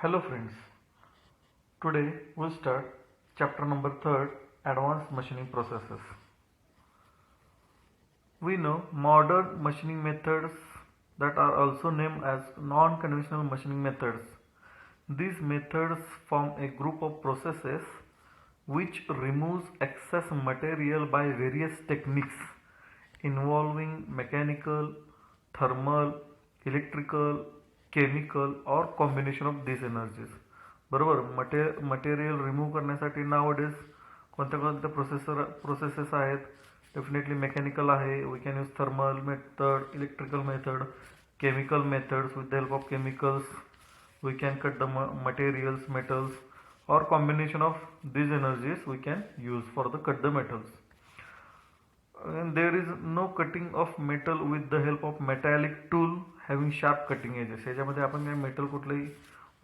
Hello friends, today we'll start chapter number 3, Advanced Machining Processes. We know modern machining methods that are also named as non-conventional machining methods. These methods form a group of processes which removes excess material by various techniques involving mechanical, thermal, electrical, chemical or combination of these energies. बरोबर material remove करण्यासाठी नावडेज कोणत्या कोणत्या processes आहेत. Definitely mechanical आहे, we can use thermal method, electrical method, chemical methods. With the help of chemicals we can cut the materials, metals, or combination of these energies we can use for the cut the metals. And there is no cutting of metal with the help of metallic tool having sharp cutting edges. याच्यामध्ये आपण काही metal कुठलंही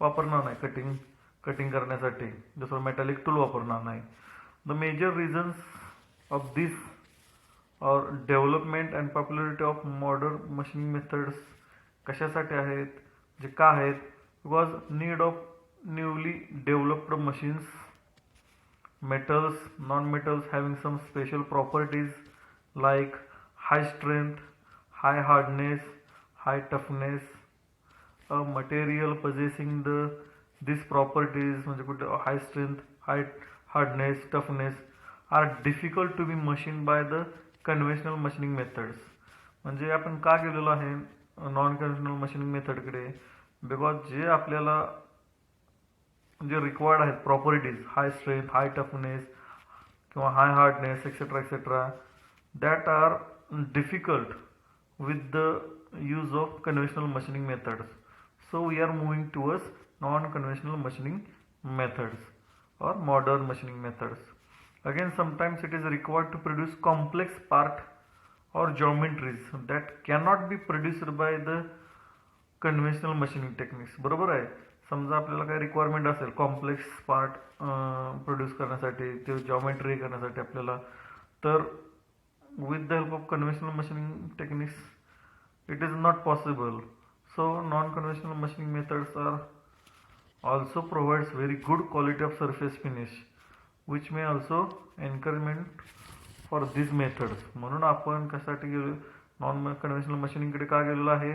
वापरणार नाही cutting करण्यासाठी, जसं metallic tool वापरणार नाही. The major reasons of this or development and popularity of modern machining methods कशासाठी आहेत, जे का आहेत, because need of newly developed machines, metals, non-metals having some special properties like high strength, high hardness, high toughness. A material possessing these properties म्हणजे कुठे high strength, high hardness, toughness are difficult to be machined by the conventional machining methods. म्हणजे आपण का गेलेलो आहे non conventional machining मेथडकडे, because जे आपल्याला जे रिक्वायर्ड आहेत properties, high strength, high toughness किंवा high hardness etcetera that are difficult with the use of conventional machining methods. So we are moving towards non conventional machining methods or modern machining methods. Again, sometimes it is required to produce complex part or geometries that cannot be produced by the conventional machining techniques. बरोबर आहे. समजा आपल्याला काही requirement असेल complex part produce करण्यासाठी, ते geometry करण्यासाठी आपल्याला, तर with the help of conventional machining techniques it is not possible. So non conventional machining methods are also provides very good quality of surface finish which may also encouragement for these methods. म्हणून आपण कशासाठी गेलो non conventional machining कडे का गेलेलो आहे,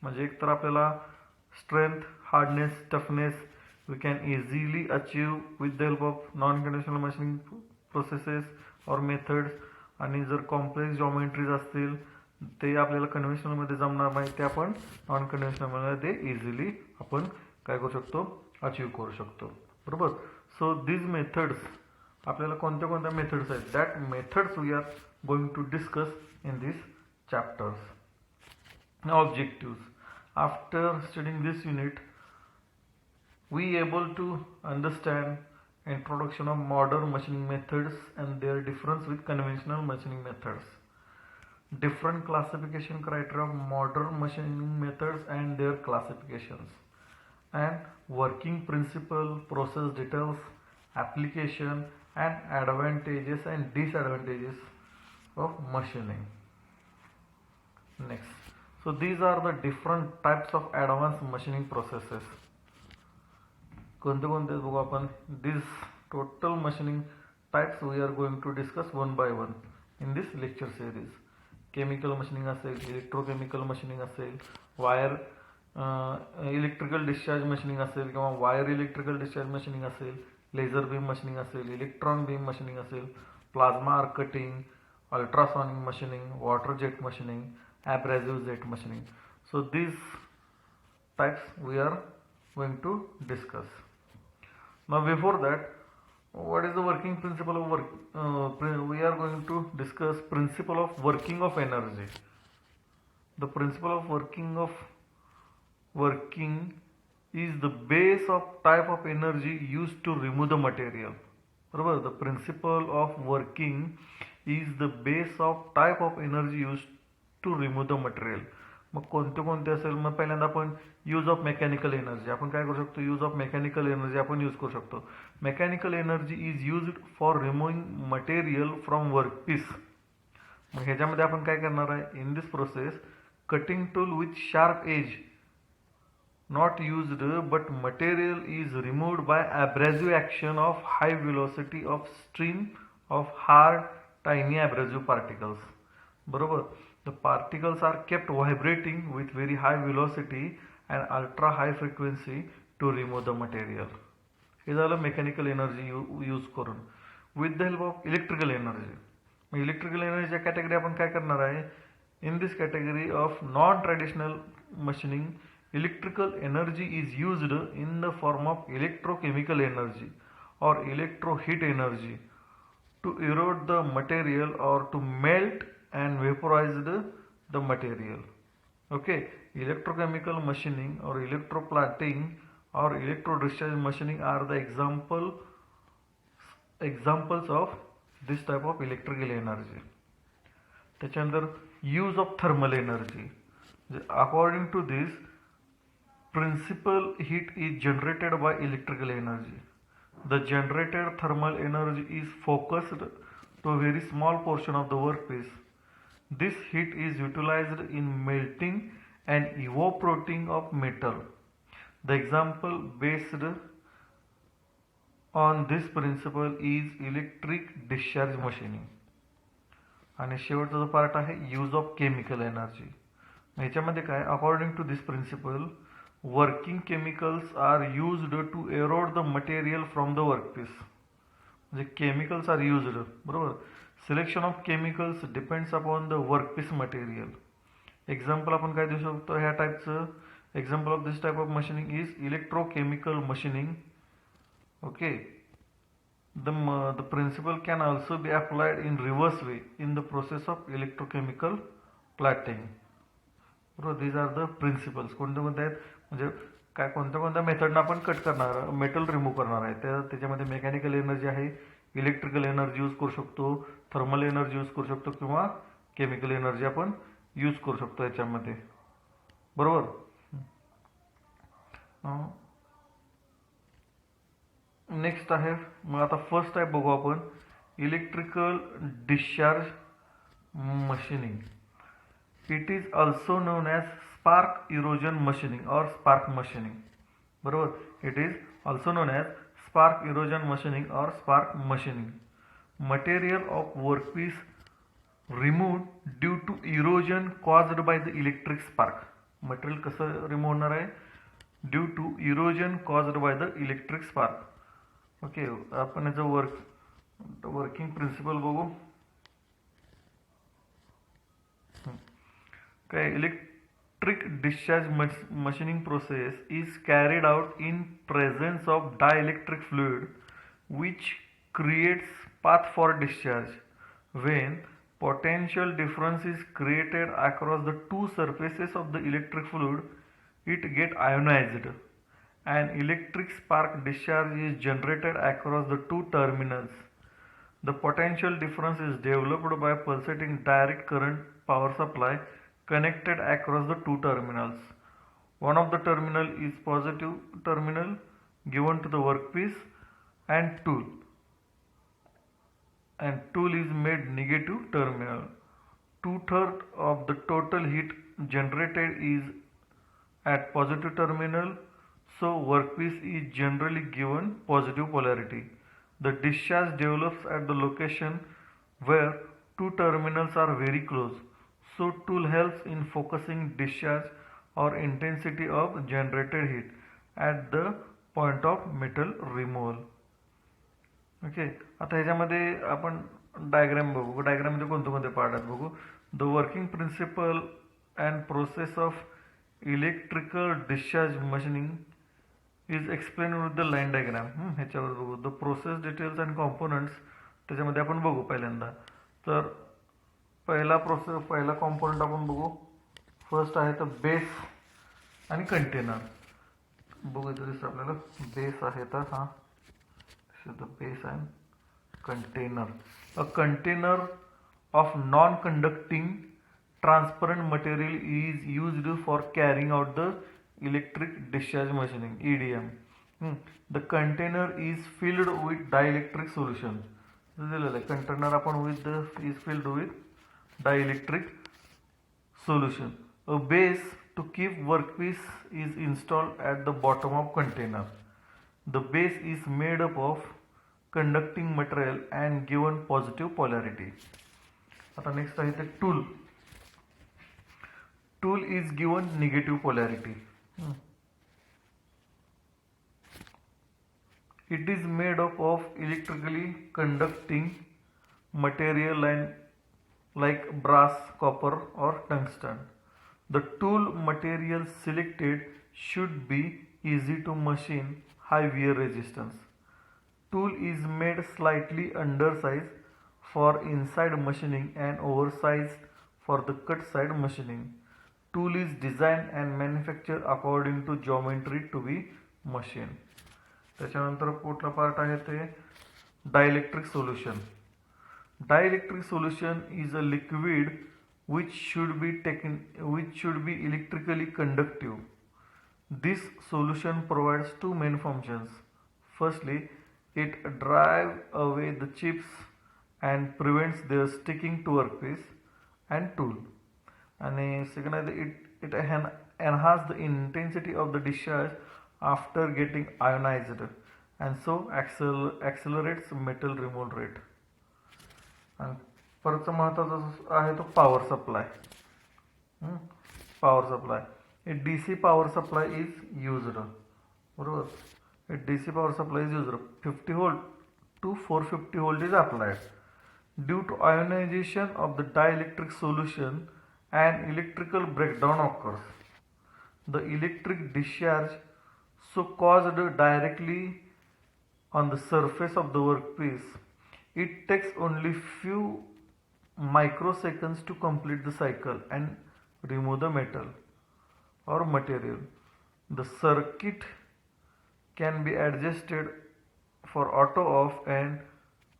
म्हणजे एक तर आपल्याला strength, hardness, toughness we can easily achieve with the help of non conventional machining processes और मेथड्स. आणि जर कॉम्प्लेक्स जॉमेट्रीज असतील ते आपल्याला कन्व्हेन्शनलमध्ये जमणार नाही, ते आपण नॉन कन्व्हेन्शनलमध्ये इझिली आपण काय करू शकतो, अचीव करू शकतो. बरोबर. सो दीज मेथड्स आपल्याला कोणत्या कोणत्या मेथड्स आहेत, that methods we are going to discuss in this chapters. Objectives. After studying this unit we able to understand introduction of modern machining methods and their difference with conventional machining methods, different classification criteria of modern machining methods and their classifications, and working principle, process details, application and advantages and disadvantages of machining. Next, so these are the different types of advanced machining processes. कोणते कोणते बघू आपण. This total machining types we are going to discuss one by one in this lecture series. Chemical machining असेल, electrochemical machining असेल, wire electrical discharge machining असेल किंवा wire electrical discharge machining असेल, laser beam machining असेल, electron beam machining असेल, plasma arc cutting, ultrasonic machining, water jet machining, abrasive jet machining. So these types we are going to discuss. Now before that, what is the working principle of work? We are going to discuss principle of working of energy. The principle of working is the base of type of energy used to remove the material. बरोबर. The principle of working is the base of type of energy used to remove the material. मग कोणते कोणते असेल, मग पहिल्यांदा आपण use of mechanical energy आपण काय करू शकतो, यूज ऑफ मेकॅनिकल एनर्जी आपण यूज करू शकतो. Mechanical energy is used for removing material from workpiece. मग ह्याच्यामध्ये आपण काय करणार आहे, in this process cutting tool with sharp edge not used, but material is removed by abrasive action of high velocity of stream of hard tiny abrasive particles. बरोबर. The particles are kept vibrating with very high velocity and ultra high frequency to remove the material. हे झालं mechanical energy use करून. With the help of electrical energy. मग electrical एनर्जीच्या category आपण काय करणार आहे? In this category of non traditional machining, electrical energy is used in the form of electrochemical energy or electroheat energy to erode the material or to melt and vaporize the material. Okay, electrochemical machining or electroplating or electrodischarge machining are the examples of this type of electrical energy. त्याच्यानंतर use of thermal energy. According to this, principal heat is generated by electrical energy. The generated thermal energy is focused to a very small portion of the workpiece. This heat is utilized in melting and evaporating of metal. The example based on this principle is electric discharge machining. आणि शेवटचा जो part आहे use of chemical energy. याच्यामध्ये काय, according to this principle, working chemicals are used to erode the material from the workpiece. म्हणजे chemicals are used, बरोबर. Selection of chemicals depends upon the workpiece material. Example आपण काय देऊ शकतो ह्या टाईपचं? Example of this type of machining is electrochemical machining. Okay. The principle can also be applied in reverse way in the process of electrochemical plating. बरोबर. these are the principles. कोणते कोणते आहेत म्हणजे काय, कोणत्या कोणत्या मेथडनं आपण कट करणार, मेटल रिमूव्ह करणार आहे. त्याच्यामध्ये मेकॅनिकल एनर्जी आहे, इलेक्ट्रिकल एनर्जी यूज करू शकतो, थर्मल एनर्जी यूज करू शकतो किंवा केमिकल एनर्जी आपण यूज करू शकतो याच्यामध्ये. बरोबर. नेक्स्ट आहे मग आता फर्स्ट टाईप बघू आपण, electrical discharge machining. It is also known as spark erosion machining or spark machining. बरोबर. It is also known as spark erosion machining or spark machining. Material of workpiece removed due to erosion caused by the electric spark. Material कसं remove होणार आहे? Due to erosion caused by the electric spark. Okay. आपण याचं working principle बघू. काय, electric discharge machining process is carried out in presence of dielectric fluid which creates path for discharge. When potential difference is created across the two surfaces of the electric fluid, it get ionized. An electric spark discharge is generated across the two terminals. The potential difference is developed by pulsating direct current power supply connected across the two terminals. One of the terminal is positive terminal given to the workpiece and tool is made negative terminal. 2/3 of the total heat generated is at positive terminal, so workpiece is generally given positive polarity. The discharge develops at the location where two terminals are very close, so tool helps in focusing discharge or intensity of generated heat at the point of metal removal. Okay. आता ह्याच्यामध्ये आपण diagram बघू. डायग्राममध्ये कोणते कोणते part आहेत बघू. The working principle and process of electrical discharge machining is explain with the line diagram. ह्याच्यावर बघू. The process details and components त्याच्यामध्ये आपण बघू पहिल्यांदा. तर पहिला कॉम्पोनंट आपण बघू. फर्स्ट आहे तर बेस आणि कंटेनर. बघू इथं दिसतं आपल्याला बेस आहे तर हा the base and container. A container of non-conducting transparent material is used for carrying out the electric discharge machining EDM. The container is filled with dielectric solution. Container is filled with dielectric solution. A base to keep workpiece is installed at the bottom of container. The base is made up of conducting material and given positive polarity. आता next आहे ते tool. Tool is given negative polarity. It is made up of electrically conducting material like brass, copper or tungsten. The tool material selected should be easy to machine, high wear resistance. Tool is made slightly undersized for inside machining and oversized for the cut side machining. Tool is designed and manufactured according to geometry to be machined. त्याच्यानंतर कुठला part आहे ते dielectric solution. Dielectric solution is a liquid which should be electrically conductive. This solution provides two main functions. Firstly, it drives away the chips and prevents their sticking to workpiece and tool. And second, it enhances the intensity of the discharge after getting ionized and so accelerates metal removal rate. आणि परतचा महत्त्वाचा आहे तो power supply. Power supply, A DC power supply is used. बरोबर, a DC power supply is used. 50 volt to 450 volt is applied. Due to ionization of the dielectric solution, an electrical breakdown occurs. The electric discharge so caused directly on the surface of the workpiece, it takes only few microseconds to complete the cycle and remove the metal or material. The circuit can be adjusted for auto off and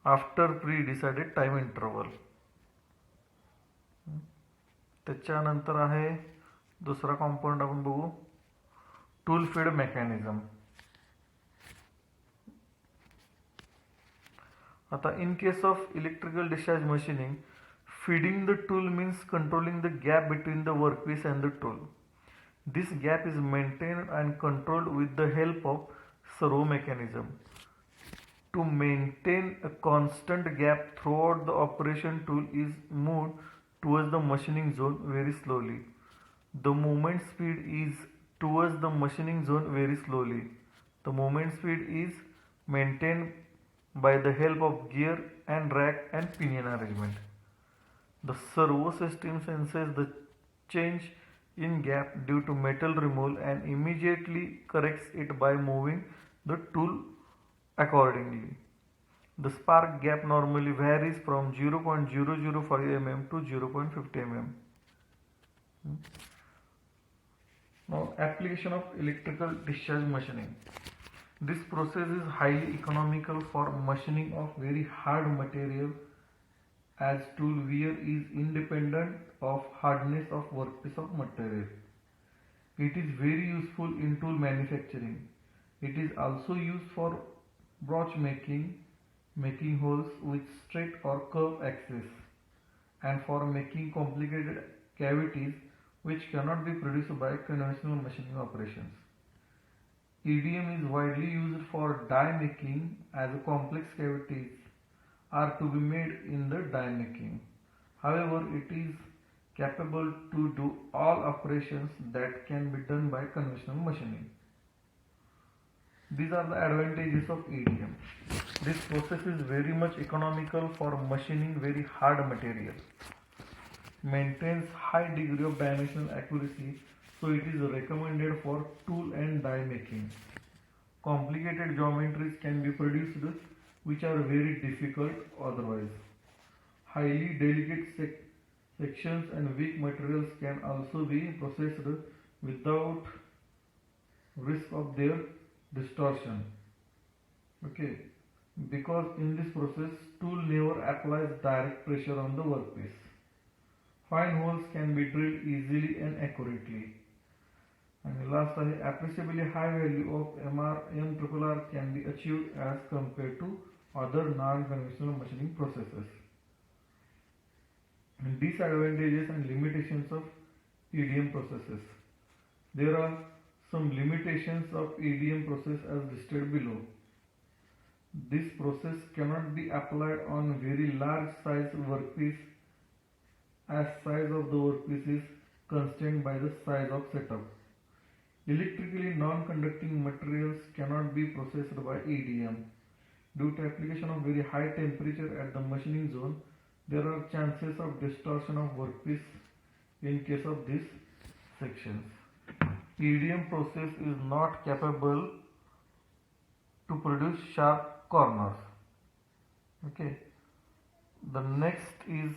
after pre-decided time interval. त्याच्यानंतर आहे दुसरा component आपण बघू, tool feed mechanism. आता in case of electrical discharge machining, feeding the tool means controlling the gap between the workpiece and the tool. This gap is maintained and controlled with the help of servo mechanism. To maintain a constant gap throughout the operation, tool is moved towards the machining zone very slowly. The movement speed is towards the machining zone very slowly. The movement speed is maintained by the help of gear and rack and pinion arrangement. The servo system senses the change in gap due to metal removal and immediately corrects it by moving the tool accordingly. The spark gap normally varies from 0.005 mm to 0.50 mm. Now, application of electrical discharge machining. This process is highly economical for machining of very hard material, as tool wear is independent of hardness of workpiece of material. It is very useful in tool manufacturing. It is also used for broach making holes with straight or curved axis, and for making complicated cavities which cannot be produced by conventional machining operations. EDM is widely used for die making, as complex cavities are to be made in the die making. However, it is capable to do all operations that can be done by conventional machining. These are the advantages of EDM. This process is very much economical for machining very hard material, maintains high degree of dimensional accuracy, so it is recommended for tool and die making. Complicated geometries can be produced which are very difficult otherwise. Highly delicate sections and weak materials can also be processed without risk of their distortion. Okay, because in this process tool never applies direct pressure on the workpiece. Fine holes can be drilled easily and accurately. And last, appreciably high value of MRR can be achieved as compared to other non-conventional machining processes. And disadvantages and limitations of EDM processes. There are some limitations of EDM process as listed below. This process cannot be applied on very large size workpiece as size of the workpiece is constrained by the size of setup. Electrically non-conducting materials cannot be processed by EDM. Due to application of very high temperature at the machining zone, there are chances of distortion of workpiece in case of these sections. EDM process is not capable to produce sharp corners. Okay. The next is